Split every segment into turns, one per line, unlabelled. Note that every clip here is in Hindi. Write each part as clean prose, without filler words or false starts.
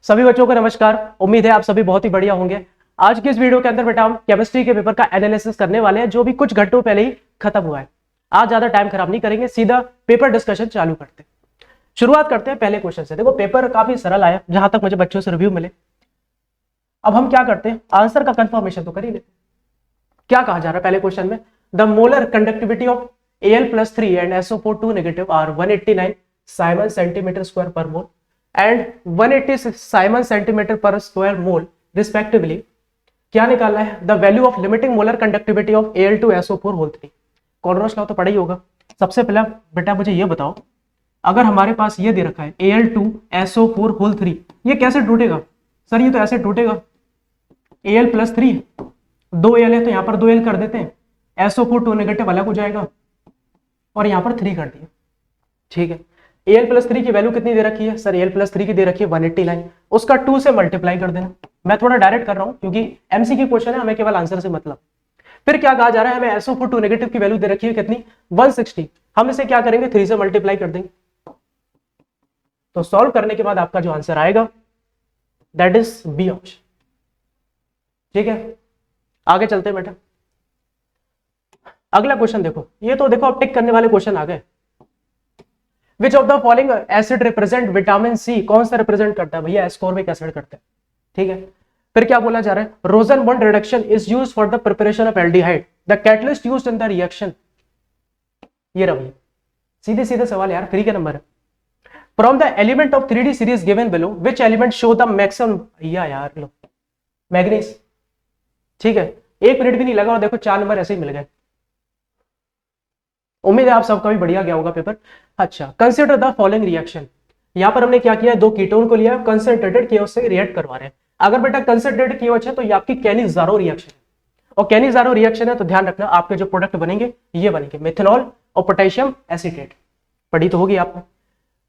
सभी बच्चों को नमस्कार। उम्मीद है आप सभी बहुत ही बढ़िया होंगे। आज की इस वीडियो के अंदर बेटा हम केमिस्ट्री के पेपर का एनालिसिस करने वाले हैं जो भी कुछ घंटों पहले ही खत्म हुआ है। आज ज्यादा टाइम खराब नहीं करेंगे, सीधा पेपर डिस्कशन चालू करते हैं। शुरुआत करते हैं पहले क्वेश्चन से। देखो पेपर काफी सरल आया जहां तक मुझे बच्चों से रिव्यू मिले। अब हम क्या करते हैं, आंसर का कंफर्मेशन तो कर ही लेते। क्या कहा जा रहा है पहले क्वेश्चन में, the molar conductivity of Al+3 and SO4 2 negative are 189 siemens centimetre square per mole and 180 siemens centimetre per square mole respectively. क्या निकालना है, the value of limiting molar conductivity of Al2SO4 corners law तो पढ़ा ही होगा। सबसे पहला बेटा मुझे ये बताओ, अगर हमारे पास ये दे रखा है Al2SO4 ये कैसे टूटेगा? सर ये तो ऐसे टूटेगा, Al+3 दो Al है तो यहां पर 2L कर देते हैं, SO4 2 नेगेटिव अलग हो जाएगा और यहां पर 3 कर दिया। ठीक है, Al+3 की वैल्यू कितनी दे रखी है? सर Al+3 की दे रखी है 189, उसका 2 से मल्टीप्लाई कर देना। मैं थोड़ा डायरेक्ट कर रहा हूं क्योंकि एमसीक्यू क्वेश्चन है, हमें केवल आंसर से मतलब। फिर क्या कहा जा रहा है, हमें SO4 2 नेगेटिव की वैल्यू दे रखी है कितनी, 160। हम इसे क्या करेंगे, 3 से मल्टीप्लाई कर देंगे। तो सॉल्व करने के बाद आपका जो आंसर आएगा दैट इज बी ऑप्शन। ठीक है, आगे चलते हैं बेटा। अगला क्वेश्चन देखो, ये तो देखो अब टिक करने वाले क्वेश्चन आ गए। Which of the following acid represent vitamin C? कौन सा रिप्रेजेंट करता है भैया? एस्कॉर्बिक एसिड करता है। ठीक है, फिर क्या बोला जा रहा है, Rosenmund reduction is used for the preparation of aldehyde, the catalyst used in the reaction. ये रहा, सीधे सीधे सवाल यार, फ्री के नंबर है। From the element of 3D series given below which element show the maximum? भैया यार लो, मैग्नीज। ठीक है, 1 मिनट भी नहीं लगा और देखो 4 नंबर ऐसे ही मिल गए। उम्मीद है आप सबका भी बढ़िया गया होगा पेपर। अच्छा, कंसिडर द फॉलोइंग रिएक्शन। यहां पर हमने क्या किया है, 2 कीटोन को लिया, कंसंट्रेटेड केओएच से रिएक्ट करवा रहे हैं। अगर बेटा कंसंट्रेटेड केओएच है तो ये आपकी कैनिज़ारो रिएक्शन है, और कैनिज़ारो रिएक्शन है तो ध्यान रखना आपके जो प्रोडक्ट बनेंगे ये बनेंगे मेथनॉल और पोटेशियम एसीटेट। पढ़ी तो होगी आपने।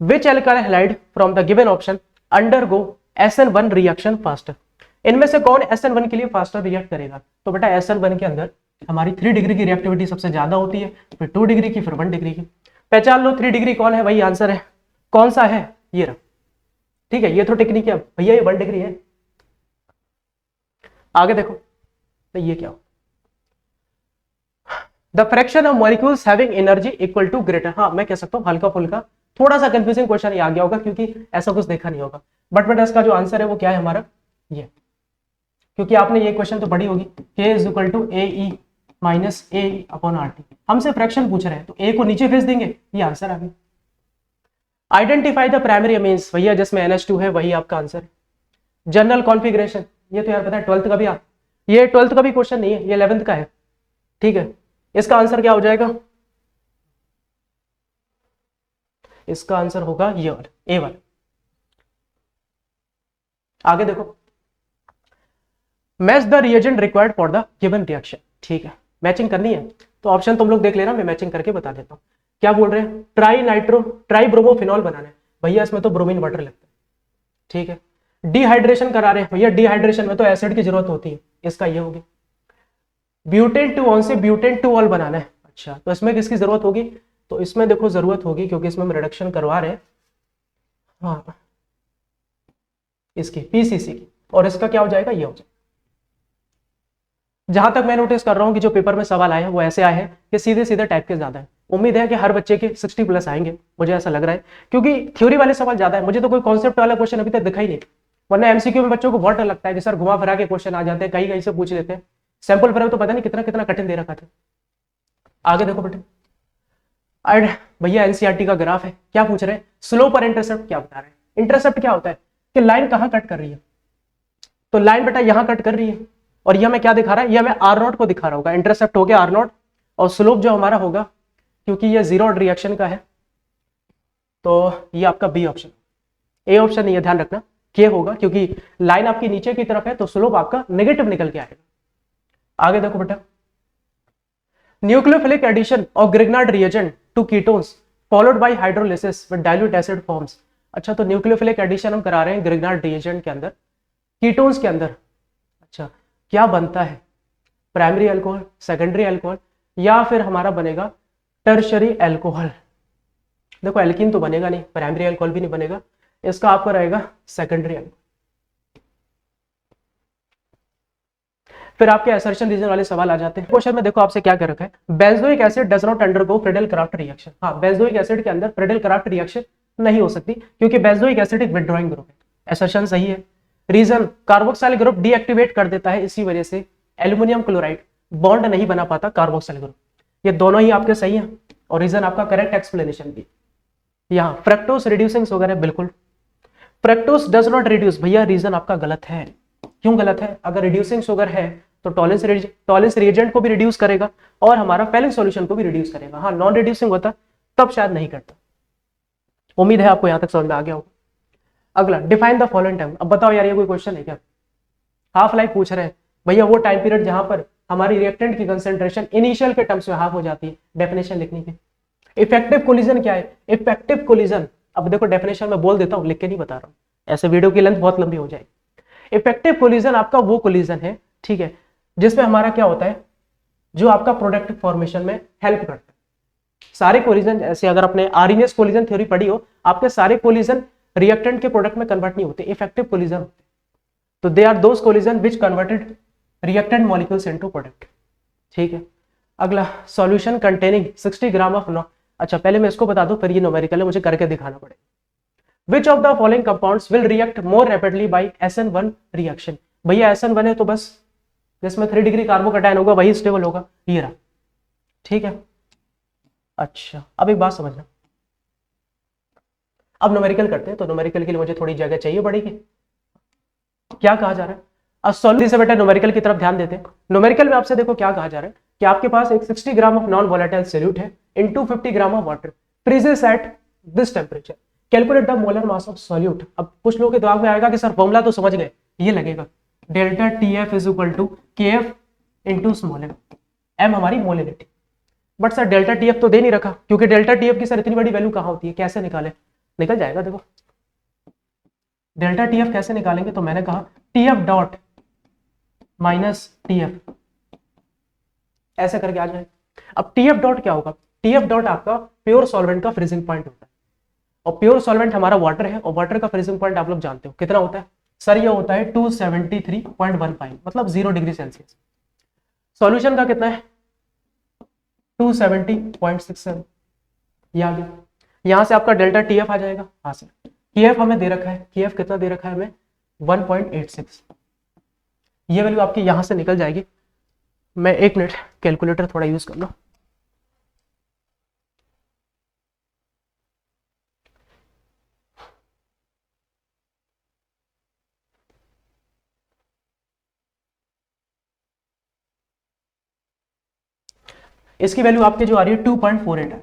Which alkyl halide from the given option undergo SN1 reaction faster? इनमें से कौन SN1 के लिए फास्टर रिएक्ट करेगा? तो बेटा SN1 के अंदर हमारी 3 डिग्री की रिएक्टिविटी सबसे ज्यादा होती है, फिर 2 डिग्री की, फिर 1 डिग्री की। पहचान लो 3 डिग्री कौन है, वही आंसर है। कौन सा है? ये रहा। ठीक है, ये तो टेक्निक है भैया, ये 1 डिग्री है। आगे देखो तो ये क्या हो, the fraction of molecules having energy equal to greater. हाँ मैं कह सकता हूँ हल्का फुल्का थोड़ा सा कंफ्यूजिंग क्वेश्चन ये आ गया होगा क्योंकि ऐसा कुछ देखा नहीं होगा। बट बेटा इसका जो आंसर है वो क्या है हमारा, ये, क्योंकि आपने ये क्वेश्चन तो पढ़ी होगी, K is equal to AE minus AE/RT। हमसे फ्रैक्शन पूछ रहे हैं तो A को नीचे भेज देंगे, ये आंसर आ गया। आइडेंटिफाई द प्राइमरी अमीन्स, भैया जिसमें NH2 है वही आपका आंसर है। जनरल कॉन्फ़िगरेशन, ये तो यार पता है 12th का भी ये 12th का भी क्वेश्चन नहीं है, ये 11th का है। ठीक है, इसका आंसर क्या हो जाएगा? इसका आंसर होगा ये वाला, A वाला। आगे देखो, match the reagent required for the given reaction. ठीक है, मैचिंग करनी है तो ऑप्शन तुम लोग देख लेना, मैं मैचिंग करके बता देता हूं। क्या बोल रहे हैं, ट्राई ब्रोमोफिनॉल बनाना है, भैया इसमें तो ब्रोमीन वाटर लगता है। ठीक है, डिहाइड्रेशन करा रहे हैं, भैया डिहाइड्रेशन में तो एसिड की जरूरत होती है, इसका ये होगी। ब्यूटेन 2 से ब्यूटेन 2 बनाना है, अच्छा तो इसमें किसकी जरूरत होगी? तो इसमें देखो जरूरत होगी क्योंकि इसमें हम रिडक्शन करवा रहे हैं, हाँ इसकी PCC की, और इसका क्या हो जाएगा, ये हो जाएगा। जहां तक मैं नोटिस कर रहा हूं कि जो पेपर में सवाल आए हैं वो ऐसे आए हैं कि सीधे सीधे टाइप के ज्यादा है। उम्मीद है कि हर बच्चे के 60+ आएंगे, मुझे ऐसा लग रहा है, क्योंकि थ्योरी वाले सवाल ज्यादा है। मुझे तो कोई कॉन्सेप्ट वाला क्वेश्चन अभी तक दिखा ही नहीं, वरना एमसीक्यू में बच्चों को बहुत डर लगता है कि सर घुमा फिरा के क्वेश्चन आ जाते हैं, कहीं कहीं से पूछ लेते हैं। सैंपल फिर तो पता नहीं कितना कितना कठिन दे रखा था। आगे देखो बेटे, भैया एनसीईआरटी का ग्राफ है, क्या पूछ रहे हैं, स्लोप और इंटरसेप्ट क्या बता रहे हैं। इंटरसेप्ट क्या होता है कि लाइन कहां कट कर रही है, तो लाइन बेटा यहां कट कर रही है, और ये हमें क्या दिखा रहा है, ये हमें R0 को दिखा रहा होगा। इंटरसेप्ट हो गया R0, और स्लोप जो हमारा होगा, क्योंकि ये जीरो रिएक्शन का है तो ये आपका बी ऑप्शन, ए ऑप्शन नहीं है, ध्यान रखना के होगा, क्योंकि लाइन आपकी नीचे की तरफ है तो स्लोप आपका नेगेटिव निकल के आएगा। आगे देखो बेटा, nucleophilic addition of Grignard reagent to ketones followed by hydrolysis with dilute acid forms. अच्छा तो न्यूक्लियोफिलिक एडिशन हम करा रहे हैं ग्रिग्नार्ड रिएजेंट के अंदर, कीटोन्स के अंदर। अच्छा क्या बनता है, प्राइमरी अल्कोहल, सेकेंडरी अल्कोहल, या फिर हमारा बनेगा टर्शरी अल्कोहल। देखो एल्कीन तो बनेगा नहीं, प्राइमरी अल्कोहल भी नहीं बनेगा, इसका आपका रहेगा सेकेंडरी अल्कोहल। फिर आपके असर्शन रीजन वाले सवाल आ जाते हैं। क्वेश्चन में देखो आपसे क्या कर रखा है, benzoic acid does not undergo Friedel-craft reaction. हाँ, बेंजोइक एसिड के अंदर फ्रीडेल-क्राफ्ट रिएक्शन नहीं हो सकती क्योंकि बेंजोइक एसिड एक विथड्रॉइंग ग्रुप है। असर्शन सही है। रीजन, कार्बोक्सिल ग्रुप डीएक्टिवेट कर देता है, इसी वजह से एल्यूमिनियम क्लोराइड बॉन्ड नहीं बना पाता कार्बोक्सिल ग्रुप। ये दोनों ही आपके सही हैं और रीजन आपका करेक्ट एक्सप्लेनेशन भी। यहाँ फ्रक्टोज रिड्यूसिंग शुगर है, बिल्कुल। फ्रक्टोज डज नॉट रिड्यूस, भैया रीजन आपका गलत है। क्यों गलत है? अगर रिड्यूसिंग शुगर है तो टॉलेंस रिएजेंट को भी रिड्यूस करेगा और हमारा फैलिंग सॉल्यूशन को भी रिड्यूस करेगा। हाँ, नॉन रिड्यूसिंग होता तब शायद नहीं करता। उम्मीद है आपको यहां तक समझ में आ गया होगा। अगला, डिफाइन द फॉलोइंग टाइम। अब बताओ यार, ये कोई क्वेश्चन है क्या? हाफ लाइफ पूछ रहे हैं भैया, वो टाइम पीरियड जहां पर हमारी रिएक्टेंट की कंसेंट्रेशन इनिशियल के टर्म्स में हाफ हो जाती है, डेफिनेशन लिखनी है। इफेक्टिव कोलिजन क्या है? इफेक्टिव कोलिजन, अब देखो डेफिनेशन में बोल देता हूं, लिख के नहीं बता रहा हूं, ऐसे वीडियो की लेंथ बहुत लंबी हो जाएगी। इफेक्टिव कोलिजन आपका वो कोलिजन है, ठीक है, जिसमें हमारा क्या होता है, जो आपका प्रोडक्ट फॉर्मेशन में हेल्प करता है। सारे कोलिजन, ऐसे अगर आपने आरएनएस कोलिजन थ्योरी पढ़ी हो, आपके सारे कोलिजन रिएक्टेंट के प्रोडक्ट में कन्वर्ट नहीं होते, इफेक्टिव कोलिजन होते। तो they are those collision which converted reactant molecules into product, ठीक है। अगला, सॉल्यूशन कंटेनिंग 60 ग्राम ऑफ अच्छा पहले मैं इसको बता दूं, फिर ये न्यूमेरिकल है, मुझे करके दिखाना पड़ेगा। Which of the following compounds will react more rapidly by SN1 reaction. भैया SN1 है तो बस जिसमें 3 डिग्री कार्बोकैटायन होगा वही स्टेबल होगा, ये रहा, ठीक है। अच्छा, अब एक बात समझना, अब न्यूमेरिकल करते हैं, तो न्यूमेरिकल के लिए मुझे थोड़ी जगह चाहिए पड़ेगी। क्या कहा जा रहा है, अब सॉल्यूशन से बेटा न्यूमेरिकल की तरफ ध्यान देते हैं। न्यूमेरिकल में आपसे देखो क्या कहा जा रहा है कि आपके पास एक 60 gram of non volatile solute है into 50 gram of water, freezes at this temperature, calculate the molar mass of solute. अब कुछ लोगों के दिमाग में आएगा कि सर फॉर्मूला तो समझ गए, ये लगेगा delta TF is equal to KF into small m हमारी molality. But sir delta TF तो दे नहीं रखा, क्योंकि डेल्टा TF की सर इतनी बड़ी वैल्यू कहाँ होती है, कैसे निकाले? निकल जाएगा, देखो डेल्टा TF कैसे निकालेंगे, तो मैंने कहा TF डॉट माइनस TF, ऐसे करके आ जाए। अब TF डॉट क्या होगा? TF डॉट आपका प्योर सॉल्वेंट का फ्रीजिंग पॉइंट होता है, और प्योर सॉल्वेंट हमारा वाटर है, और वाटर का फ्रीजिंग पॉइंट आप लोग जानते हो कितना होता है सर, ये होता है 273.15, मतलब 0 डिग्री सेल्सियस। सॉल्यूशन का कितना है 270.67, ये आ गया। यहां से आपका डेल्टा TF आ जाएगा। हाँ सर, KF हमें दे रखा है, KF कितना दे रखा है हमें 1.86, ये वैल्यू आपकी यहां से निकल जाएगी। मैं एक मिनट कैलकुलेटर थोड़ा यूज कर लो। इसकी वैल्यू आपके जो आ रही है 2.48 आ रही है।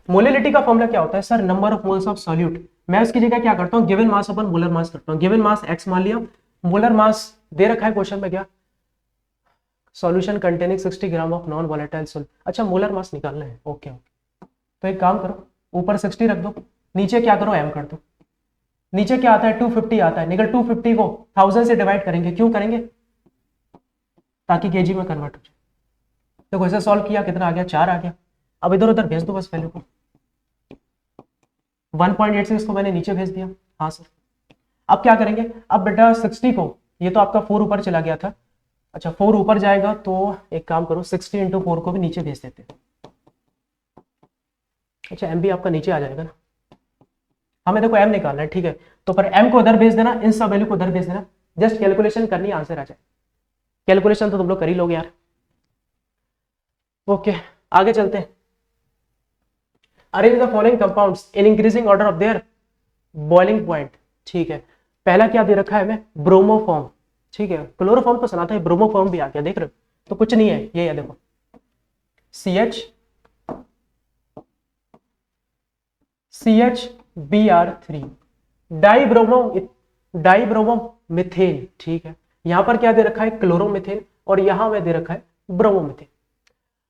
मोलिलिटी का फॉर्मूला क्या होता है sir, number of moles of solute. मैं उसकी जगह क्या करता हूँ, गिवन मास अपन मोलर मास करता हूँ। गिवन मास x मान लिया, मोलर मास दे रखा है क्वेश्चन में क्या, solution containing 60 gram of non volatile solute. अच्छा, मोलर मास निकालना है, ओके ओके। तो एक काम करो, ऊपर 60 रख दो, नीचे क्या करो m कर दो। नीचे क्या आता है 250 आता है, निकल 250 को 1000 से डिवाइड करेंगे, क्यों करेंगे, ताकि केजी में कन्वर्ट हो जाए। देखो ऐसे सॉल्व किया, कितना आ गया 4 आ गया। अब इधर उधर भेज दो बस वैल्यू को, 1.86 को मैंने नीचे भेज दिया। हाँ सर, अब क्या करेंगे, अब बेटा 60 को, ये तो आपका 4 ऊपर चला गया था, अच्छा 4 ऊपर जाएगा तो एक काम करो 60 इंटू 4 को भी नीचे भेज देते हैं। अच्छा m भी आपका नीचे आ जाएगा ना, हमें देखो m निकालना है, ठीक है, तो पर m को उधर भेज देना, इन सब वैल्यू को उधर भेज देना, जस्ट कैलकुलेशन करनी, आंसर आ जाए। कैलकुलेशन तो तुम लोग कर ही लोगे यार। ओके, आगे चलते हैं। Arrange the following compounds in increasing order of their boiling point, ठीक है। पहला क्या दे रखा है हमें, ब्रोमोफॉर्म, ठीक है। क्लोरोफॉर्म तो सुना था, ब्रोमोफॉर्म भी आ गया, देख रहे हो, तो कुछ नहीं है, ये है देखो CHBr3 डाइब्रोमो मिथेन, ठीक है। यहां पर क्या दे रखा है, क्लोरोमिथेन, और यहां में दे रखा है ब्रोमोमिथेन।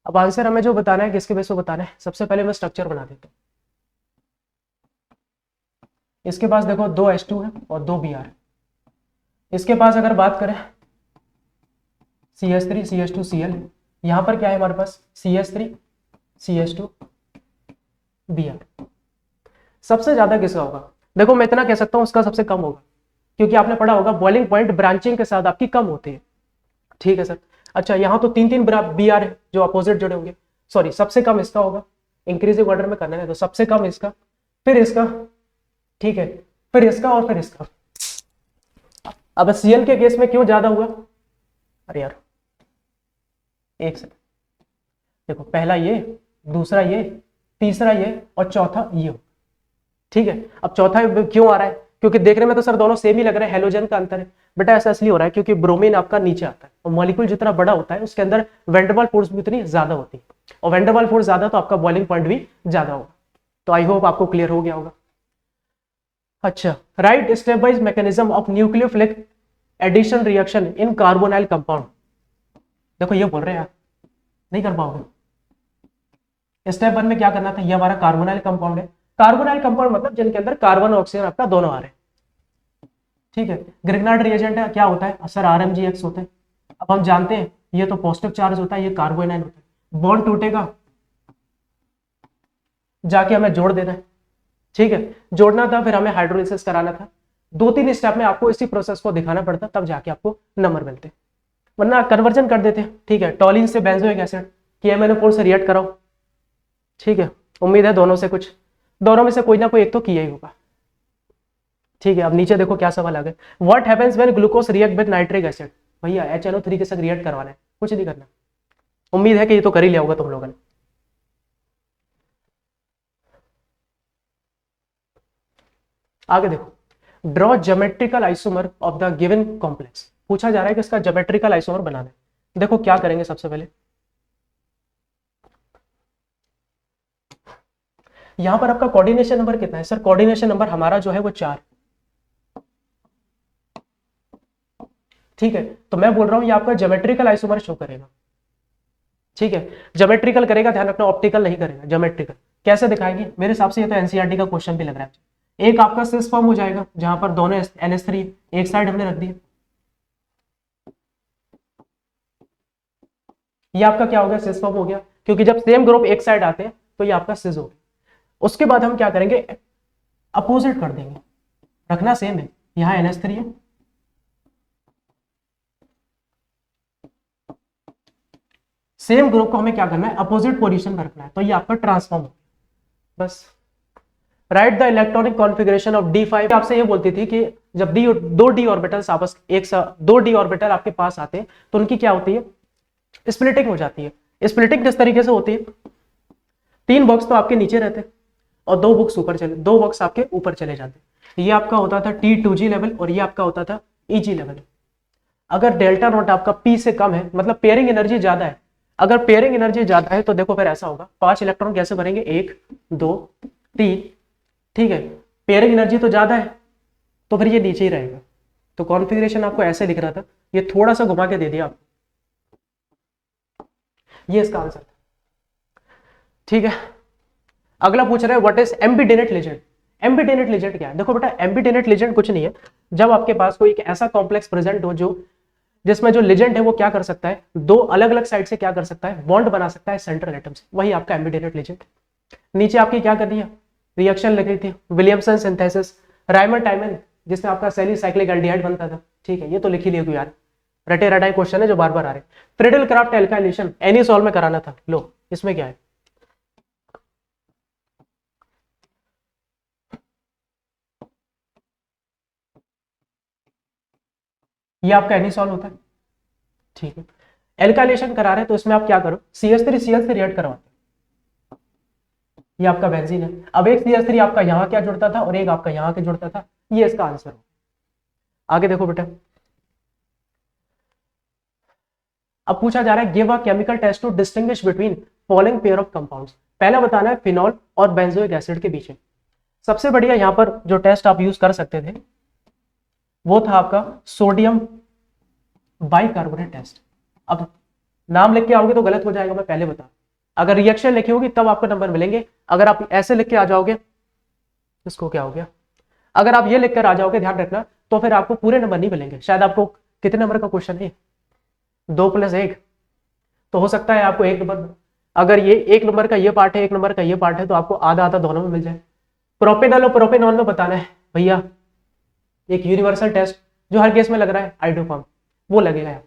अब आंसर हमें जो बताना है, किसके बेस पे बताना है, सबसे पहले मैं स्ट्रक्चर बना देता हूं। इसके पास देखो 2 H2 है और 2 Br। इसके पास अगर बात करें CH3 CH2 Cl, यहां पर क्या है हमारे पास CH3 CH2 Br। सबसे ज्यादा किसका होगा, देखो मैं इतना कह सकता हूं उसका सबसे कम होगा, क्योंकि आपने पढ़ा होगा बॉइलिंग पॉइंट ब्रांचिंग के साथ आपकी कम होती है। ठीक है सर। अच्छा, यहाँ तो तीन तीन बी आर है जो अपोजिट जुड़े होंगे, सॉरी सबसे कम इसका होगा, इंक्रीजिंग ऑर्डर में करना है तो सबसे कम इसका, फिर इसका, ठीक है, फिर इसका और फिर इसका। अब सीएल के केस में क्यों ज्यादा हुआ, अरे यार एक सेकंड, देखो पहला ये, दूसरा ये, तीसरा ये और चौथा ये, ठीक है। अब चौथा क्यों आ रहा है, क्योंकि देखने में तो सर दोनों सेम ही लग रहे हैं, हेलोजन का अंतर है, बेटा ऐसा इसलिए हो रहा है क्योंकि ब्रोमीन आपका नीचे आता है और मॉलिक्यूल जितना बड़ा होता है उसके अंदर वेंडरवाल फोर्स भी उतनी ज्यादा होती है, और वेंडरवाल फोर्स ज्यादा तो आपका बॉइलिंग पॉइंट भी ज्यादा होगा। तो आई होप आपको क्लियर हो गया होगा। अच्छा, write step wise mechanism of nucleophilic addition reaction in carbonyl compound. देखो ये बोल रहे हैं आप नहीं कर पाओगे। स्टेप 1 में क्या करना था, ये हमारा कार्बोनाइल कंपाउंड है, कार्बोनाइल कंपाउंड मतलब जिनके अंदर कार्बन और ऑक्सीजन आपका दोनों आ रहे हैं, ठीक है। ग्रिग्नार्ड रिएजेंट है, क्या होता है सर, RMgX होता है। अब हम जानते हैं ये तो पॉजिटिव चार्ज होता है, ये कार्बोनाइल होता है, बॉन्ड टूटेगा जाके हमें जोड़ देना है, ठीक है, जोड़ना था, फिर हमें हाइड्रोलिसिस कराना था, 2-3 स्टेप में आपको इसी प्रोसेस को दिखाना पड़ता, तब जाके आपको नंबर मिलते, वरना कन्वर्जन कर देते, ठीक है। टॉलिन से बेंजोइक एसिड KMnO4 से रिएक्ट कराओ, ठीक है। उम्मीद है दोनों में से कोई ना कोई एक तो किया ही होगा, ठीक है। अब नीचे देखो क्या सवाल आ गया, what happens when glucose react with nitric acid. भैया HNO3 के साथ रिएक्ट करवाना है, कुछ नहीं करना। उम्मीद है कि ये तो कर ही लिया होगा तुम लोगों ने। आगे देखो, draw geometrical isomer of the given complex. पूछा जा रहा है कि इसका ज्योमेट्रिकल आइसोमर बनाना है। देखो क्या करेंगे, सबसे पहले यहां पर आपका कोऑर्डिनेशन नंबर कितना है सर, कोऑर्डिनेशन नंबर हमारा जो है वो 4, ठीक है। तो मैं बोल रहा हूं ये आपका ज्योमेट्रिकल आइसोमर शो करेगा, ठीक है। ज्योमेट्रिकल करेगा, ध्यान रखना ऑप्टिकल नहीं करेगा, ज्योमेट्रिकल। कैसे दिखाएगी, मेरे हिसाब से ये तो एनसीईआरटी का क्वेश्चन भी लग रहा है। एक आपका सिस फॉर्म हो जाएगा जहां पर दोनों NH3 एक साइड हमने रख दिया, ये आपका क्या हो गया, सिस फॉर्म हो गया, क्योंकि जब सेम ग्रुप एक साइड आते हैं तो ये आपका सिस हो गया। उसके बाद हम क्या करेंगे, अपोजिट कर देंगे, रखना सेम है, यहां NH3 है, सेम ग्रुप को हमें क्या करना है, अपोजिट पोजीशन में रखना है, तो ये आपका ट्रांसफॉर्म हो, बस। Right the electronic configuration of D5। आपसे ये बोलती थी कि जब दो डी ऑर्बिटल्स आपस दो डी ऑर्बिटल आपके पास आते हैं तो उनकी क्या होती है, स्प्लिटिंग हो जाती है। स्प्लिटिंग किस तरीके से होती है, 3 बॉक्स तो आपके नीचे रहते हैं और 2 बॉक्स आपके ऊपर चले जाते। ये आपका होता था T2G लेवल और ये आपका होता था EG लेवल। अगर डेल्टा नॉट आपका P से कम है, मतलब पेयरिंग एनर्जी ज्यादा है, अगर पेयरिंग एनर्जी ज्यादा है तो देखो फिर ऐसा होगा, 5 इलेक्ट्रॉन कैसे भरेंगे, 1 2 3, ठीक है। पेयरिंग एनर्जी तो ज्यादा है तो फिर ये नीचे ही रहेगा। तो कॉन्फ़िगरेशन आपको ऐसे लिख रहा था, ये थोड़ा सा घुमा के दे दिया आपको, ये इसका आंसर था, ठीक है। अगला पूछ रहा है व्हाट इज एम्बीडेनेट लिगेंड। एम्बीडेनेट लिगेंड क्या है, देखो बेटा एम्बीडेनेट लिगेंड कुछ नहीं है, जब आपके पास कोई एक ऐसा कॉम्प्लेक्स प्रेजेंट हो जो जिसमें जो लिगेंड है वो क्या कर सकता है, 2 अलग अलग साइड से क्या कर सकता है, बॉन्ड बना सकता है सेंट्रल एटम से, वही आपका एम्बीडेनेट लिगेंड। नीचे आपकी क्या कर दिया, रिएक्शन लिख रही थी, विलियमसन सिंथेसिस, राइमर टाइमन जिसमें आपका सेलिसाइक्लिक एल्डिहाइड बनता था, ठीक है। ये तो लिख ही लिया यार, रटे रटाई क्वेश्चन है जो बार बार आ रहे। फ्रीडल क्राफ्ट एल्काइलेशन एनीसॉल में कराना था, लो इसमें क्या है, ये आपका एनीसॉल होता है, ठीक है। एल्काइलेशन करा रहे हैं तो इसमें आप क्या करो, CH3 Cl से रिएक्ट करवाते, ये आपका बेंजीन है। अब एक CH3 आपका यहां क्या जुड़ता था और एक आपका यहां के जुड़ता था, ये इसका आंसर हो। आगे देखो बेटा, अब पूछा जा रहा है give a chemical test to distinguish between following pair of compounds. पहला बताना है फिनॉल और बेंजोइक एसिड के बीच में। सबसे बढ़िया यहां पर जो टेस्ट आप यूज कर सकते थे वो था आपका सोडियम बाइकार्बोनेट टेस्ट। अब नाम लिख के आओगे तो गलत हो जाएगा, मैं पहले बता, अगर रिएक्शन लिखी होगी तब आपको नंबर मिलेंगे, अगर आप ऐसे लिख के आ जाओगे, इसको क्या हो गया, अगर आप ये लिखकर आ जाओगे ध्यान रखना, तो फिर आपको पूरे नंबर नहीं मिलेंगे। शायद आपको कितने नंबर का क्वेश्चन है, 2 + 1, तो हो सकता है आपको 1 नंबर, अगर ये 1 नंबर का ये पार्ट है 1 नंबर का ये पार्ट है तो आपको आधा आधा दोनों में मिल जाए। प्रोपेनॉल और प्रोपेनॉल में बताना है भैया, एक यूनिवर्सल टेस्ट जो हर केस में लग रहा है आइडोफार्म, वो लगेगा यहाँ।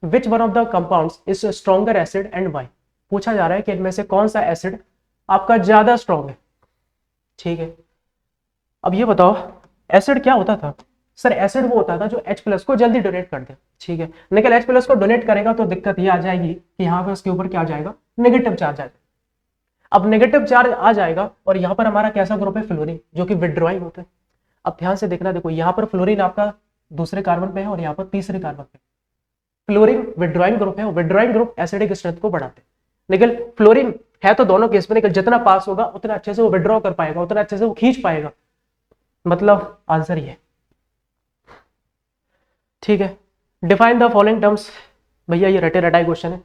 Which one of the compounds is stronger acid and why. पूछा जा रहा है कि इनमें से कौन सा एसिड आपका ज्यादा स्ट्रॉन्ग है। ठीक है, अब ये बताओ एसिड क्या होता था। सर एसिड वो होता था जो H+ को जल्दी डोनेट कर दे। ठीक है, लेकिन H+ को डोनेट करेगा तो दिक्कत ये आ जाएगी कि यहाँ पे उसके ऊपर क्या आ जाएगा, नेगेटिव चार्ज आ जाएगा। अब नेगेटिव चार्ज आ जाएगा और यहाँ पर हमारा कैसा ग्रुप है, फ्लोरीन, जो कि विड्रॉइंग होता है। अब ध्यान से देखना, देखो यहाँ पर फ्लोरीन आपका दूसरे कार्बन पे है और यहाँ पर तीसरे कार्बन पे। फ्लोरीन विड्रॉइंग ग्रुप है और विड्रॉइंग ग्रुप एसिडिक स्ट्रेंथ को बढ़ाते हैं। लेकिन फ्लोरीन है तो दोनों केस में, लेकिन जितना पास होगा उतना अच्छे से वो विड्रॉ कर पाएगा, उतना अच्छे से वो खींच पाएगा। मतलब आंसर ये। ठीक है, डिफाइन द फॉलोइंग टर्म्स। भैया ये रटे रटाई क्वेश्चन है,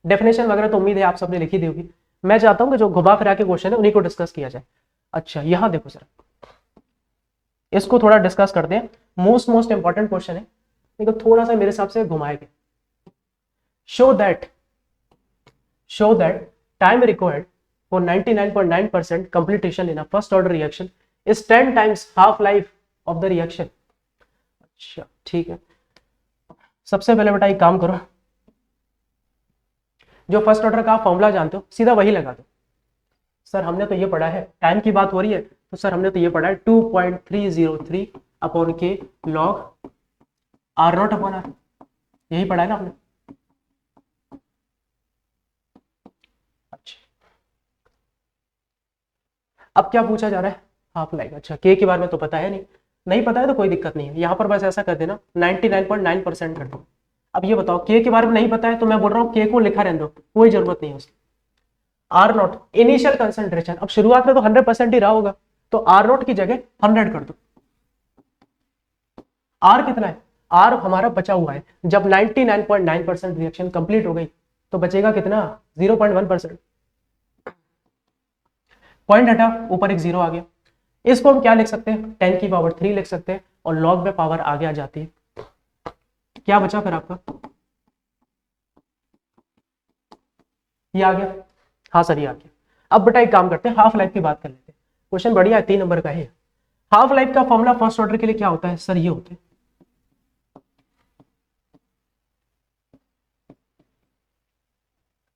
डेफिनेशन वगैरह तो उम्मीद है आप सबने लिखी दी होगी। मैं चाहता हूं कि जो घुमा फिरा के क्वेश्चन है उन्हीं को डिस्कस किया जाए। अच्छा यहां देखो सर, इसको थोड़ा डिस्कस करते हैं। मोस्ट इंपॉर्टेंट क्वेश्चन है, लेकिन थोड़ा सा मेरे हिसाब से घुमाएंगे। Show that time required for 99.9% completion in a first order reaction is 10 times half life of the reaction। अच्छा ठीक है, सबसे पहले बेटा एक काम करो, जो फर्स्ट ऑर्डर का फॉर्मूला जानते हो सीधा वही लगा दो। सर हमने तो ये पढ़ा है, टाइम की बात हो रही है तो सर हमने तो ये पढ़ा है 2.303 अपॉन के लॉग R0 अपॉन R, यही पढ़ा है ना आपने। अच्छा अब क्या पूछा जा रहा है, हाफ लाइफ। अच्छा के के बारे में तो पता है नहीं पता है तो कोई दिक्कत नहीं है, यहाँ पर बस ऐसा कर देना 99.9% कर दो। अब ये बताओ के बारे में नहीं पता है तो मैं बोल रहा हूँ के को लिखा रहने दो, कोई जरूरत नहीं है उसकी। R0 इनिशियल कंसंट्रेशन, अब शुरुआत में तो 100% ही रहा होगा तो R0 की जगह 100 कर दो। R कितना है, R हमारा बचा हुआ है। जब 99.9% रिएक्शन कंप्लीट हो गई तो बचेगा कितना, 0.1%। पॉइंट हटा, ऊपर एक 0 आ गया। इसको हम क्या लिख सकते हैं, 10 की पावर 3 लिख सकते हैं और लॉग में पावर आगे आ जाती है। क्या बचा फिर आपका, ये आ गया। हाँ सर ये आ गया। अब बेटा एक काम करते हैं, हाफ लाइफ की बात कर लेते हैं। क्वेश्चन बढ़िया है, 3 नंबर का है। हाफ लाइफ का फॉर्मूला फर्स्ट ऑर्डर के लिए क्या होता है सर, ये होता है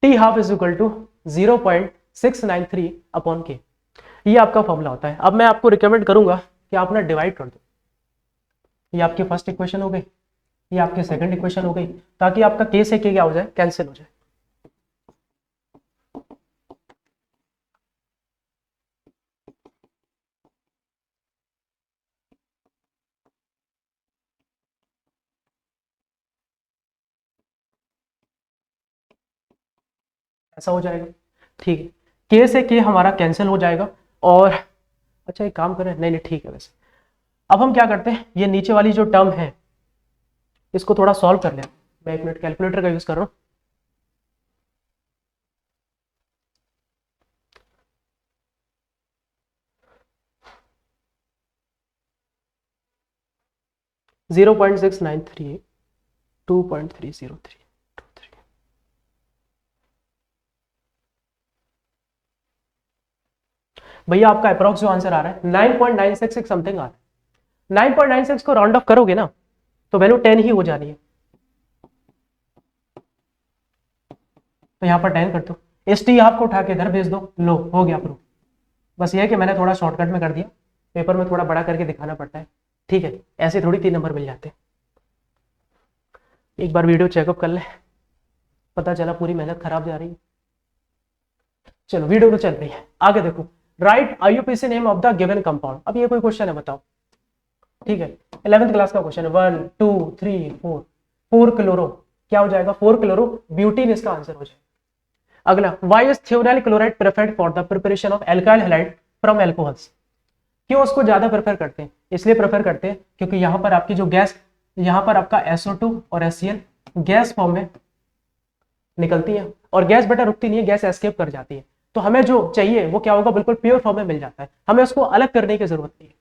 T half is equal to 0.693 upon K, ये आपका फॉर्मूला होता है। अब मैं आपको रिकमेंड करूंगा कि आप ना डिवाइड कर दो, ये आपकी फर्स्ट इक्वेशन हो गई, ये आपकी सेकंड इक्वेशन हो गई, ताकि आपका के से के क्या हो जाए, कैंसिल हो जाए। ऐसा हो जाएगा, ठीक है। के से के हमारा कैंसिल हो जाएगा। और अच्छा एक काम करें, नहीं ठीक है वैसे। अब हम क्या करते हैं, ये नीचे वाली जो टर्म है इसको थोड़ा सॉल्व कर लें। मैं 1 मिनट कैलकुलेटर का यूज कर रहा हूं। जीरो 0.693 2.303 भैया आपका अप्रोक्स जो आंसर आ रहा है 9.966 समथिंग आ रहा है। 9.96 को राउंड ऑफ करोगे ना तो वैल्यू 10 ही हो जानी है, तो यहाँ पर 10 कर दो। एस टी आपको उठा के इधर भेज दो, लो हो गया प्रूफ। बस ये है कि मैंने थोड़ा शॉर्टकट में कर दिया, पेपर में थोड़ा बड़ा करके दिखाना पड़ता है। ठीक है, ऐसे थोड़ी 3 नंबर मिल जाते हैं। एक बार वीडियो चेकअप कर ले, पता चला पूरी मेहनत खराब जा रही है। चलो वीडियो तो चल रही है, आगे देखो। Right IUPAC name of the given compound. अब ये कोई क्वेश्चन है बताओ, ठीक है 11th क्लास का क्वेश्चन है। 1 2 3 4 4 क्लोरो क्या हो जाएगा, 4 क्लोरो ब्यूटीन इसका आंसर हो जाएगा। अगला, why is thionyl chloride preferred for the preparation of alkyl halide from alcohols. क्यों उसको ज्यादा प्रेफर करते हैं, इसलिए प्रेफर करते हैं क्योंकि यहाँ पर आपकी जो गैस, यहाँ पर आपका SO2 और HCl गैस फॉर्म में निकलती है और गैस बेटा रुकती नहीं है, गैस एस्केप कर जाती है। तो हमें जो चाहिए वो क्या होगा, बिल्कुल प्योर फॉर्म में मिल जाता है, हमें उसको अलग करने की जरूरत नहीं है।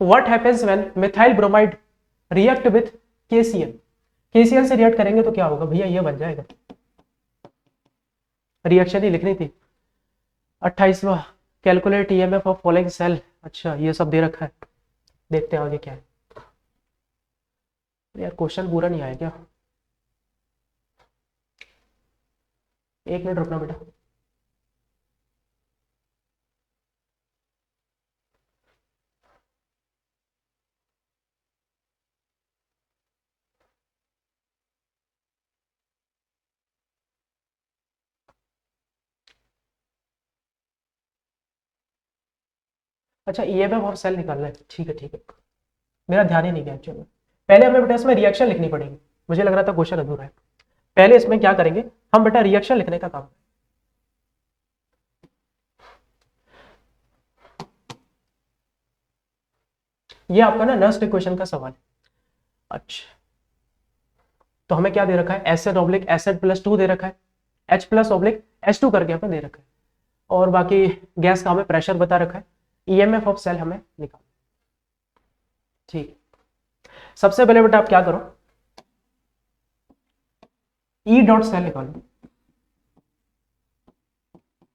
What happens when methyl bromide react with KCl? KCl से रिएक्ट करेंगे तो क्या होगा भैया, ये बन जाएगा, रिएक्शन ही लिखनी थी। 28वां, calculate EMF of following cell. अच्छा ये सब दे रखा है, देखते हैं आगे क्या है। यार क्वेश्चन पूरा नहीं आया क्या, एक मिनट रुकना बेटा। अच्छा ईएमएफ और सेल निकालना है, ठीक है ठीक है, मेरा ध्यान ही नहीं गया एक्चुअली। पहले हमें बेटा इसमें रिएक्शन लिखनी पड़ेगी, मुझे लग रहा था क्वेश्चन अधूरा है। पहले इसमें क्या करेंगे हम बेटा, रिएक्शन लिखने का काम। ये आपका ना नेक्स्ट इक्वेशन का सवाल है। अच्छा तो हमें क्या दे रखा है, एसिड ऑब्लिक एसिड प्लस 2 दे रखा है, H प्लस ऑब्लिक H2 करके हमें दे रखा है, और बाकी गैस का हमें प्रेशर बता रखा है, ईएमएफ ऑफ सेल हमें निकालना। ठीक है, सबसे पहले बेटा आप क्या करो, ई डॉट सेल निकालो।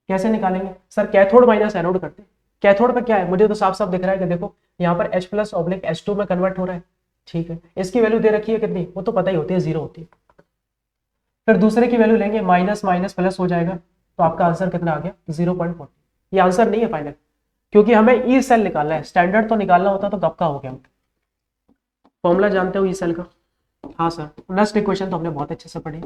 कैसे निकालेंगे सर, कैथोड माइनस एनोड करते हैं। कैथोड पे क्या है, मुझे तो साफ साफ दिख रहा है कि देखो यहाँ पर H प्लस ऑब्लिक H2 में कन्वर्ट हो रहा है। ठीक है, इसकी वैल्यू दे रखी है कितनी, वो तो पता ही होती है, 0 होती है। फिर दूसरे की वैल्यू लेंगे, माइनस माइनस प्लस हो जाएगा, तो आपका आंसर कितना आ गया, 0.40। ये आंसर नहीं है फाइनल, क्योंकि हमें ई सेल निकालना है, स्टैंडर्ड तो निकालना होता तो कब का हो गया। फॉर्मूला जानते हो ई सेल का? हाँ सर, नेक्स्ट इक्वेशन तो हमने बहुत अच्छे से पढ़ी।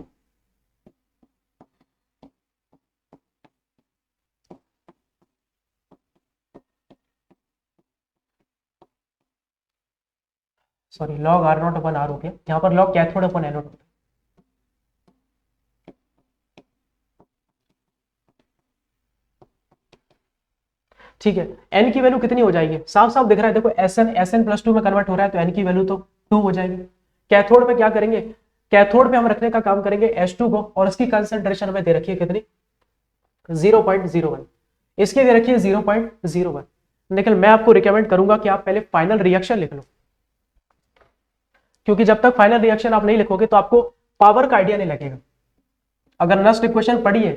Sorry, log R naught upon R हो गया, यहाँ पर लॉग कैथोड अपन एनोड होता है। ठीक है, एन की वैल्यू कितनी हो जाएगी, साफ साफ दिख रहा है देखो, एस एन प्लस 2 में कन्वर्ट हो रहा है, तो एन की वैल्यू तो 2 हो जाएगी। कैथोड पे क्या करेंगे, कैथोड पे हम रखने का काम करेंगे H2 को, और इसकी कंसंट्रेशन हमें दे रखी है कितनी, 0.01, इसकी दे रखी है 0.01। लेकिन मैं आपको रिकमेंड करूंगा कि आप पहले फाइनल रिएक्शन लिख लो, क्योंकि जब तक फाइनल रिएक्शन आप नहीं लिखोगे तो आपको पावर का आइडिया नहीं लगेगा। अगर नेक्स्ट इक्वेशन पढ़ी है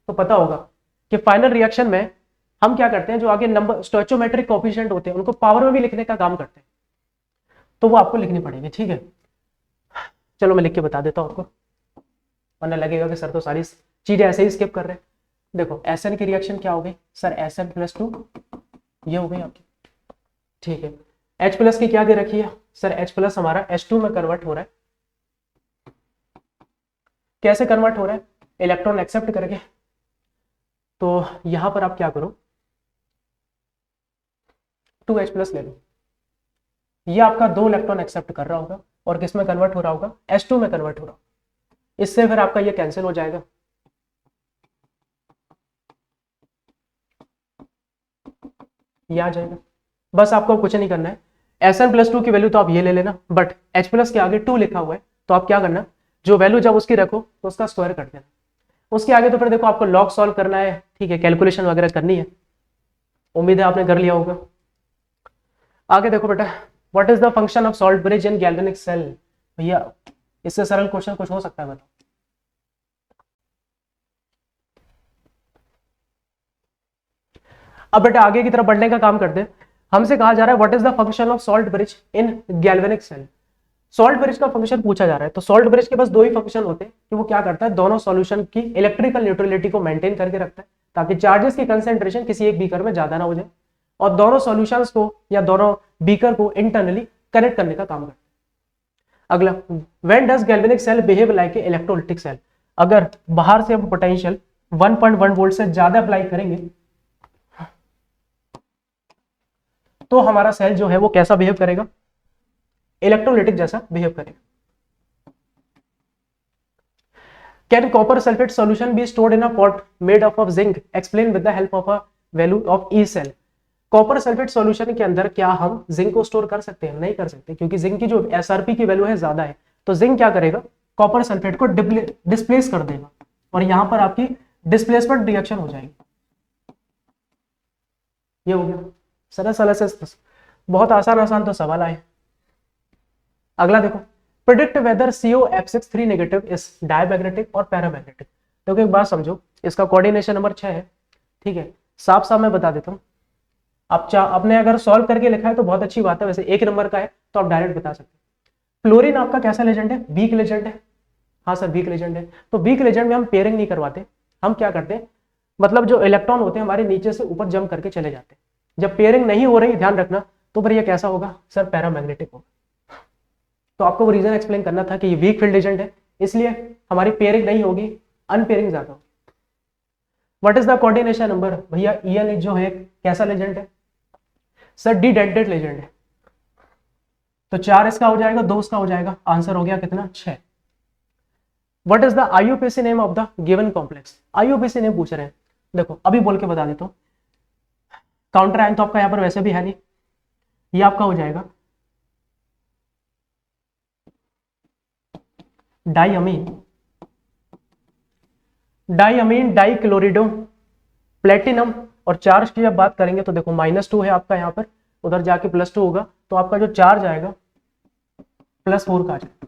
तो पता होगा कि फाइनल रिएक्शन में हम क्या करते हैं, जो आगे नंबर स्टोइचोमेट्रिक कोएफिशिएंट होते हैं उनको पावर में भी लिखने का काम करते हैं, तो वो आपको लिखनी पड़ेगी। ठीक है, चलो मैं लिख के बता देता हूं आपको, वरना लगेगा कि सर तो सारी चीजें ऐसे ही स्किप कर रहे हैं। देखो एसएन की रिएक्शन क्या हो गई सर, एसएन प्लस 2 ये हो गई आपकी। ठीक है, H प्लस की क्या दे रखी है सर, H प्लस हमारा H2 में कन्वर्ट हो रहा है। कैसे कन्वर्ट हो रहा है, इलेक्ट्रॉन एक्सेप्ट करके। तो यहां पर आप क्या करो, 2H प्लस ले लो, ये आपका 2 इलेक्ट्रॉन एक्सेप्ट कर रहा होगा, और किस में कन्वर्ट हो रहा होगा, H2 में कन्वर्ट हो रहा होगा। इससे फिर आपका ये कैंसिल हो जाएगा, ये आ जाएगा। बस आपको कुछ नहीं करना है, Sn प्लस 2 की वैल्यू तो आप ये ले लेना, बट H प्लस के आगे 2 लिखा हुआ है, तो आप क्या करना, जो वैल्यू जब उसकी रखो तो उसका स्क्वायर कर देना। उसके आगे तो फिर देखो आपको लॉग सॉल्व करना है, ठीक है, कैलकुलेशन वगैरह करनी है, उम्मीद है आपने कर लिया होगा। आगे देखो बेटा, what is the function of salt bridge in galvanic cell. भैया इससे सरल क्वेश्चन कुछ हो सकता है, बताओ। अब बेटा आगे की तरफ बढ़ने का काम करते हैं, हमसे कहा जा रहा है what is the function of salt bridge in galvanic cell. Salt bridge का फंक्शन पूछा जा रहा है, तो सॉल्ट ब्रिज के पास 2 ही फंक्शन होते हैं कि वो क्या करता है, दोनों सॉल्यूशन की इलेक्ट्रिकल न्यूट्रलिटी को मेंटेन करके रखता है, ताकि चार्जेस की कंसेंट्रेशन किसी एक बीकर में ज्यादा ना हो जाए, और दोनों सॉल्यूशंस को या दोनों बीकर को इंटरनली कनेक्ट करने का काम करता है। अगला, when does galvanic cell behave like a electrolytic cell. अगर बाहर से हम पोटेंशियल 1.1 वोल्ट से ज्यादा अप्लाई करेंगे तो हमारा सेल जो है वो कैसा बिहेव करेगा, इलेक्ट्रोलिटिक जैसा बिहेव करेगा। Can copper sulphate solution be stored in a pot made up of zinc, explain with the help of a value of E cell. Copper sulphate solution के अंदर क्या हम जिंक को स्टोर कर सकते हैं, नहीं कर सकते, क्योंकि जिंक की जो एसआरपी की वैल्यू है ज्यादा है। तो जिंक क्या करेगा, कॉपर सल्फेट को डिस्प्लेस कर देगा, और यहां पर आपकी डिस्प्लेसमेंट रिएक्शन हो जाएगी। ये हो गया सरल सरल से, बहुत आसान आसान तो सवाल आए। अगला देखो, predict whether COF63 negative is diamagnetic और पैरामैग्नेटिक। देखो एक बात समझो, इसका कोऑर्डिनेशन नंबर 6 है, ठीक है, साफ साफ मैं बता देता हूँ। आप आपने अगर सॉल्व करके लिखा है तो बहुत अच्छी बात है, वैसे 1 नंबर का है तो आप डायरेक्ट बता सकते हैं। फ्लोरीन आपका कैसा लेजेंड है, वीक लेजेंड है। हाँ सर वीक लेजेंड है, तो वीक लेजेंड में हम पेयरिंग नहीं करवाते, हम क्या करते हैं, मतलब जो इलेक्ट्रॉन होते हैं हमारे नीचे से ऊपर जंप करके चले जाते हैं। जब पेयरिंग नहीं हो रही, ध्यान रखना, तो फिर ये कैसा होगा सर, पैरामैग्नेटिक होगा। तो आपको वो रीजन एक्सप्लेन करना था कि ये वीक फील्ड एजेंट है, इसलिए हमारी पेयरिंग नहीं होगी, अनपेयरिंग ज्यादा होगी। What is the coordination number, भैया EN जो है कैसा लेजेंड है सर, डी डेल्टेड लेजेंड है। तो 4 इसका हो जाएगा, 2 इसका हो जाएगा, आंसर हो गया कितना 6। What is the IUPAC name of the given complex, IUPAC name पूछ रहे हैं, देखो अभी बोल के बता देता हूँ। काउंटर आयन तो आपका यहाँ पर वैसे भी है नहीं, ये आपका हो जाएगा डाइअमीन, डाइअमीन डाइक्लोरिडो प्लेटिनम। और चार्ज की जब बात करेंगे तो देखो -2 है आपका यहाँ पर, उधर जाके +2 होगा, तो आपका जो चार्ज आएगा +4 का आ जाएगा।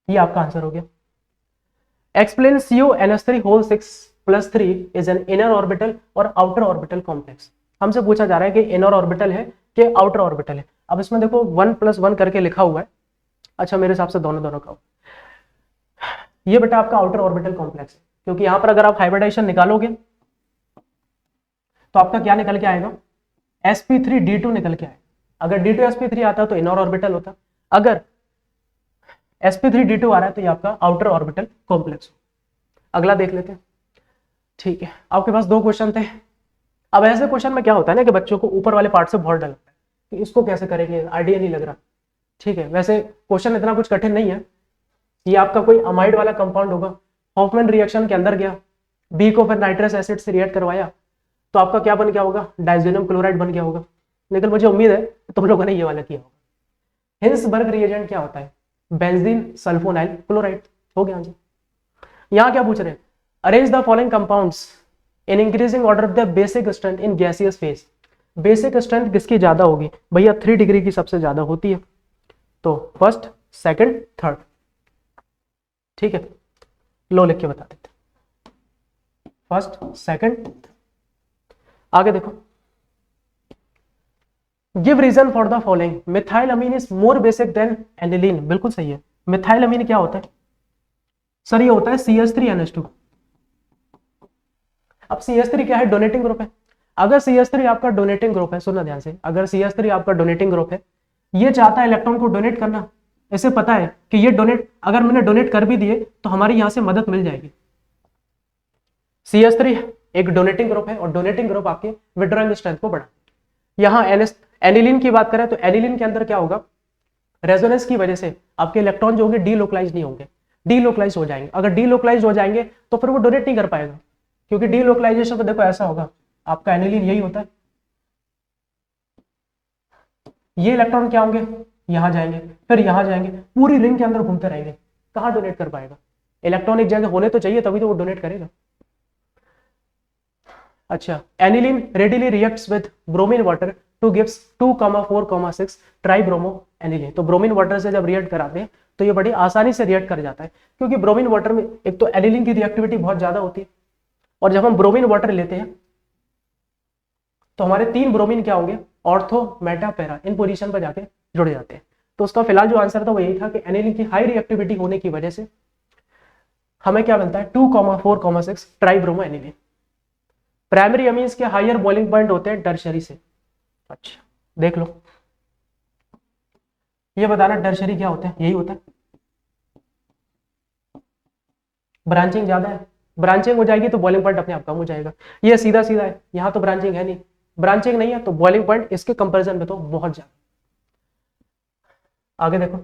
ये आपका आंसर हो गया। Explain CuNH3 whole 6+3 is an inner orbital और आउटर ऑर्बिटल कॉम्प्लेक्स। हमसे पूछा जा रहा है कि इनर ऑर्बिटल है कि आउटर ऑर्बिटल है। अब इसमें देखो 1+1 करके लिखा हुआ है, अच्छा मेरे हिसाब से दोनों दोनों का, ये बेटा आपका आउटर ऑर्बिटल कॉम्प्लेक्स है, क्योंकि यहां पर अगर आप हाइब्रिडाइजेशन निकालोगे तो आपका क्या निकल के आएगा, sp3d2 निकल के आएगा। अगर d2sp3 आता तो इनर ऑर्बिटल होता, अगर sp3d2 आ रहा है तो ये आपका आउटर ऑर्बिटल कॉम्प्लेक्स। अगला देख लेते हैं, ठीक है। आपके पास 2 क्वेश्चन थे। अब ऐसे क्वेश्चन में क्या होता है ना कि बच्चों को ऊपर वाले पार्ट से बहुत डर लगता है कि इसको कैसे करेंगे, आइडिया नहीं लग रहा, ठीक है। वैसे क्वेश्चन इतना कुछ कठिन नहीं है, ये आपका कोई अमाइड वाला कंपाउंड होगा, हॉफमैन रिएक्शन के अंदर गया, बी को फिर नाइट्रस एसिड से रिएक्ट करवाया, तो आपका क्या बन गया होगा, डाइजेनम क्लोराइड बन गया होगा। लेकिन मुझे उम्मीद है तुम लोगों ने ये वाला किया होगा। हिंसबर्ग रिएजेंट क्या होता है, बेंजीन सल्फोनाइल क्लोराइड, हो गया जी। यहाँ क्या पूछ रहे हैं, arrange the following compounds in increasing order of the basic strength in gaseous phase. Basic strength किसकी ज्यादा होगी भैया, 3 डिग्री की सबसे ज्यादा होती है, तो फर्स्ट सेकंड थर्ड, ठीक है। लो लिख के बता देते, फर्स्ट सेकंड। आगे देखो, give reason for the following, methyl amine is more basic than aniline, बिल्कुल सही है। मिथाइल अमीन क्या होता है सर, ये होता है CH3NH2। अब CH3 क्या है, डोनेटिंग ग्रुप है। अगर CH3 आपका डोनेटिंग ग्रुप है, सुनना ध्यान से, अगर CH3 आपका डोनेटिंग ग्रुप है, ये चाहता है इलेक्ट्रॉन को डोनेट करना, इसे पता है कि ये डोनेट, अगर मैंने डोनेट कर भी दिए तो हमारी यहां से मदद मिल जाएगी। CH3 एक डोनेटिंग ग्रुप है और डोनेटिंग ग्रुप आपके विड्रॉइंग स्ट्रेंथ को बढ़ा। यहाँ एनिलीन की बात करें तो एनिलीन के अंदर क्या होगा, रेजोनेंस की वजह से आपके इलेक्ट्रॉन जो होंगे डीलोकलाइज नहीं होंगे, डीलोकलाइज हो जाएंगे। अगर डीलोकलाइज हो जाएंगे तो फिर वो डोनेट नहीं कर पाएगा, क्योंकि डीलोकलाइजेशन तो देखो ऐसा होगा, आपका एनिलीन यही होता है, ये इलेक्ट्रॉन क्या होंगे, यहां जाएंगे फिर यहां जाएंगे, पूरी रिंग के अंदर घूमते रहेंगे, कहां डोनेट कर पाएगा। इलेक्ट्रॉन एक जगह होने तो चाहिए, तभी तो वो डोनेट करेगा। अच्छा, aniline readily reacts with bromine water two gives 2,4,6 tribromo aniline. तो ब्रोमीन वाटर से जब रिएक्ट कराते हैं तो ये बड़ी आसानी से रिएक्ट कर जाता है, क्योंकि ब्रोमीन वाटर में एक तो एनिलीन की रिएक्टिविटी बहुत ज्यादा होती है, और जब हम ब्रोमीन वाटर लेते हैं तो हमारे 3 ब्रोमीन क्या होंगे, ऑर्थो मेटा पैरा, इन पोजीशन पर जाके जुड़ जाते हैं। तो उसका फिलहाल जो आंसर था वो यही था कि एनिलीन की हाई रिएक्टिविटी होने की वजह से हमें क्या मिलता है, 2,4,6 ट्राइब्रोमो एनिलीन। प्राइमरी अमीन्स के हायर बॉइलिंग पॉइंट होते हैं टर्शरी से। अच्छा देख लो, ये बताना टर्शरी क्या होता है, यही होता है, ब्रांचिंग ज्यादा है, ब्रांचिंग हो जाएगी तो बॉइलिंग पॉइंट अपने आप कम हो जाएगा। ये सीधा सीधा है, यहां तो ब्रांचिंग है नहीं, ब्रांचिंग नहीं है तो बॉइलिंग पॉइंट इसके कंपैरिजन में तो बहुत ज्यादा। आगे देखो,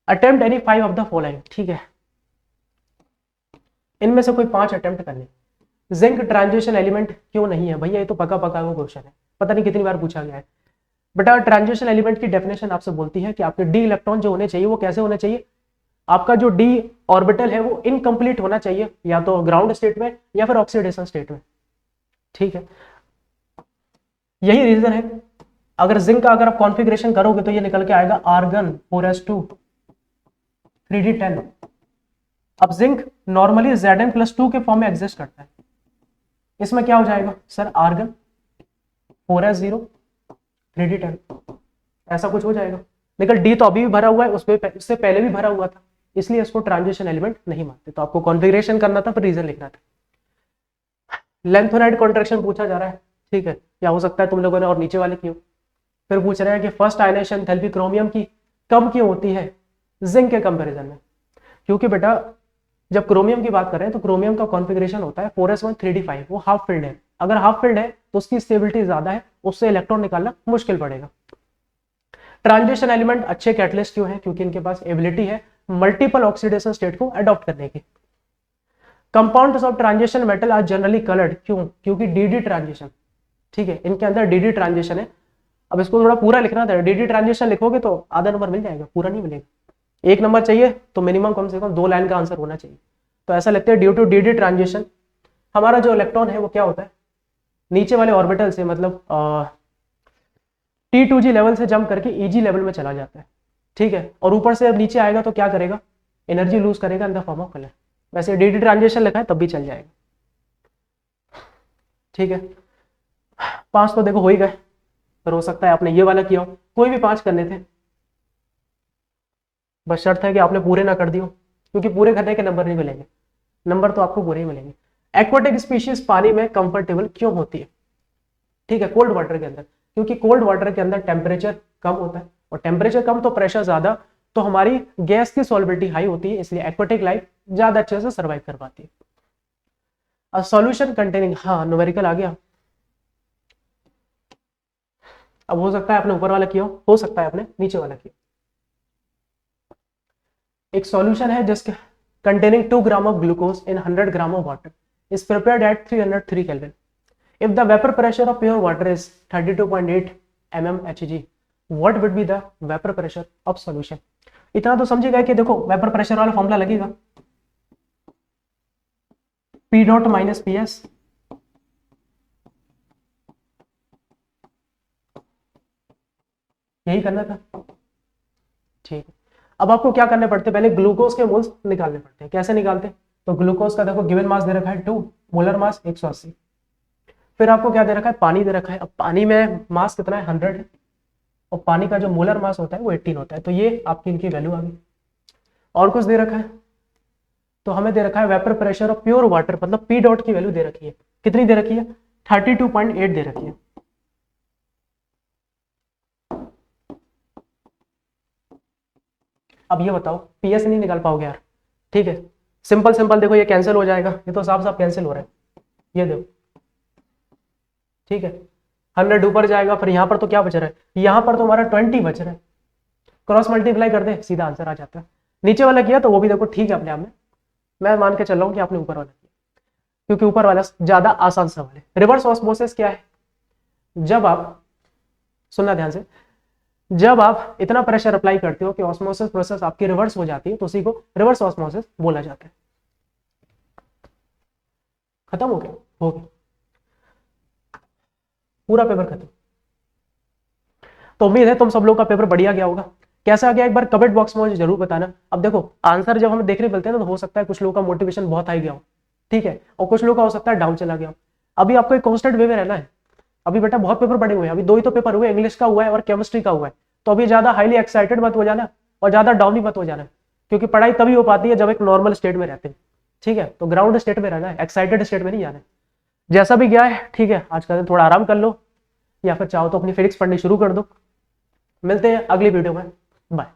attempt any 5 of the following, ठीक है, इनमें से कोई 5 अटेम्प्ट करने। जिंक ट्रांजिशन एलिमेंट क्यों नहीं है भैया, ये तो पका पका हुआ क्वेश्चन है, पता नहीं कितनी बार पूछा गया है। बेटा ट्रांजिशन एलिमेंट की डेफिनेशन आपसे बोलती है कि आपके डी इलेक्ट्रॉन जो होने चाहिए वो कैसे होने चाहिए, आपका जो डी ऑर्बिटल है वो इनकम्प्लीट होना चाहिए, या तो ग्राउंड स्टेट में या फिर ऑक्सीडेशन स्टेट में, ठीक है। यही रीजन है, अगर जिंक का अगर आप कॉन्फ़िगरेशन करोगे तो ये निकल के आएगा आर्गन 4s2 3d10। अब जिंक नॉर्मली Zn+2 के फॉर्म में एग्जिस्ट करता है, इसमें क्या हो जाएगा सर, आर्गन 4s0 3d10, ऐसा कुछ हो जाएगा। लेकिन डी तो अभी भी भरा हुआ है, उससे पहले भी भरा हुआ था, इसलिए इसको ट्रांजिशन एलिमेंट नहीं मानते। तो आपको कॉन्फ़िगरेशन करना था, फिर रीजन लिखना था। लेंथोनाइड कॉन्ट्रैक्शन पूछा जा रहा है, ठीक है, या हो सकता है तुम लोगों ने और नीचे वाले की हो। फिर पूछ रहे हैं कि फर्स्ट आयनेशन एंथैल्पी क्रोमियम की कम क्यों होती है जिंक के कंपैरिजन में। क्योंकि बेटा जब क्रोमियम की बात करें तो क्रोमियम का कॉन्फ़िगरेशन होता है 4s1 3d5, वो हाफ फील्ड है। अगर हाफ फील्ड है तो उसकी स्टेबिलिटी ज्यादा है, उससे इलेक्ट्रॉन निकालना मुश्किल पड़ेगा। ट्रांजिशन एलिमेंट अच्छे कैटलिस्ट क्यों है? क्योंकि इनके पास एबिलिटी है मल्टीपल ऑक्सीडेशन स्टेट को अडॉप्ट करने की। Compounds of transition metal are generally coloured, क्यों? क्योंकि डीडी ट्रांजिशन, ठीक है, इनके अंदर डीडी ट्रांजिशन है। अब इसको थोड़ा पूरा लिखना था, डीडी ट्रांजिशन लिखोगे तो आधा नंबर मिल जाएगा, पूरा नहीं मिलेगा। 1 नंबर चाहिए तो मिनिमम कम से कम 2 लाइन का आंसर होना चाहिए। तो ऐसा लगता है ड्यू टू डीडी ट्रांजिशन हमारा जो इलेक्ट्रॉन है वो क्या होता है, नीचे वाले ऑर्बिटल से मतलब T2G लेवल से जंप करके EG लेवल में चला जाता है, ठीक है, और ऊपर से अब नीचे आएगा तो क्या करेगा, एनर्जी लूज करेगा in the form of colour. वैसे डीडी ट्रांजिशन लिखा है तब भी चल जाएगा, ठीक है। 5 तो देखो हो ही गए, पर हो सकता है आपने ये वाला किया हो, कोई भी 5 करने थे, बस शर्त है कि आपने पूरे ना कर दियो, क्योंकि पूरे करने के नंबर नहीं मिलेंगे, नंबर तो आपको पूरे ही मिलेंगे। एक्वाटिक स्पीशीज पानी में कंफर्टेबल क्यों होती है? ठीक है, कोल्ड वाटर के अंदर, क्योंकि कोल्ड वाटर के अंदर टेम्परेचर कम होता है, और टेम्परेचर कम तो प्रेशर ज्यादा, तो हमारी गैस की सॉल्बिलिटी हाई होती है, इसलिए एक्वाटिक लाइफ ज्यादा अच्छे से सर्वाइव कर पाती है। सॉल्यूशन कंटेनिंग, हाँ न्यूमेरिकल आ गया। अब हो सकता है आपने ऊपर वाला किया हो सकता है आपने नीचे वाला किया। एक सॉल्यूशन है जिसके containing 2 gram of glucose in 100 gram of water is prepared at 303 Kelvin. If the vapor pressure of pure water is 32.8 mm Hg, what would be the vapor pressure of solution? इतना तो समझिएगा कि देखो वेपर प्रेशर वाला फॉर्मूला लगेगा, P dot minus P S, यही करना था, ठीक है। अब आपको क्या करने पड़ते, पहले ग्लूकोज के मोल्स निकालने पड़ते हैं। कैसे निकालते हैं? तो ग्लूकोज का देखो गिवन मास दे रखा है 2, मोलर मास 180, फिर आपको क्या दे रखा है, पानी दे रखा है। अब पानी में मास कितना है, 100 है, और पानी का जो मोलर मास होता है वो 18 होता है, तो ये आपकी इनकी वैल्यू आ गई। और कुछ दे रखा है, तो हमें दे रखा है vapour pressure of pure water, मतलब पी डॉट की वैल्यू दे रखी है, कितनी दे रखी है, 32.8 दे रखी है। अब ये बताओ पीएस नहीं निकाल पाओगे यार, ठीक है, सिंपल सिंपल देखो ये कैंसिल हो जाएगा, ये तो साफ साफ कैंसिल हो रहा है, ये देखो, ठीक है, 100 ऊपर जाएगा, फिर यहाँ पर तो क्या बच रहा है, यहाँ पर तो हमारा 20 बच रहा है, क्रॉस मल्टीप्लाई कर दे सीधा आंसर आ जाता है। नीचे वाला किया तो वो भी देखो ठीक है अपने आप में, मैं मान के चल रहा हूँ कि आपने ऊपर वाला किया, क्योंकि ऊपर वाला ज्यादा आसान सवाल है। रिवर्स ऑस्मोसिस क्या है? जब आप, सुनना ध्यान से, जब आप इतना प्रेशर अप्लाई करते हो कि ऑस्मोसिस प्रोसेस आपकी रिवर्स हो जाती है, तो उसी को रिवर्स ऑस्मोसिस बोला जाता है। खत्म हो गया, हो गया, पूरा पेपर खत्म। तो उम्मीद है तुम सब लोग का पेपर बढ़िया गया होगा। कैसा गया एक बार कमेंट बॉक्स में मुझे जरूर बताना। अब देखो आंसर जब हमें देखने मिलते हैं ना, तो हो सकता है कुछ लोगों का मोटिवेशन बहुत हाई गया हो, ठीक है, और कुछ लोगों का हो सकता है डाउन चला गया हो। अभी आपको एक कॉन्स्टेंट वे में रहना है। अभी बेटा बहुत पेपर पड़े हुए हैं, अभी 2 ही तो पेपर हुए, इंग्लिश का हुआ है और केमिस्ट्री का हुआ है। तो अभी ज्यादा हाईली एक्साइटेड मत हो जाना और ज्यादा डाउन भी मत हो जाना, क्योंकि पढ़ाई तभी हो पाती है जब एक नॉर्मल स्टेट में रहते हैं, ठीक है। तो ग्राउंड स्टेट में रहना है, एक्साइटेड स्टेट में नहीं जाना है। जैसा भी गया है ठीक है, आज का दिन थोड़ा आराम कर लो, या फिर चाहो तो अपनी फिजिक्स पढ़नी शुरू कर दो। मिलते हैं अगली वीडियो में, बाय।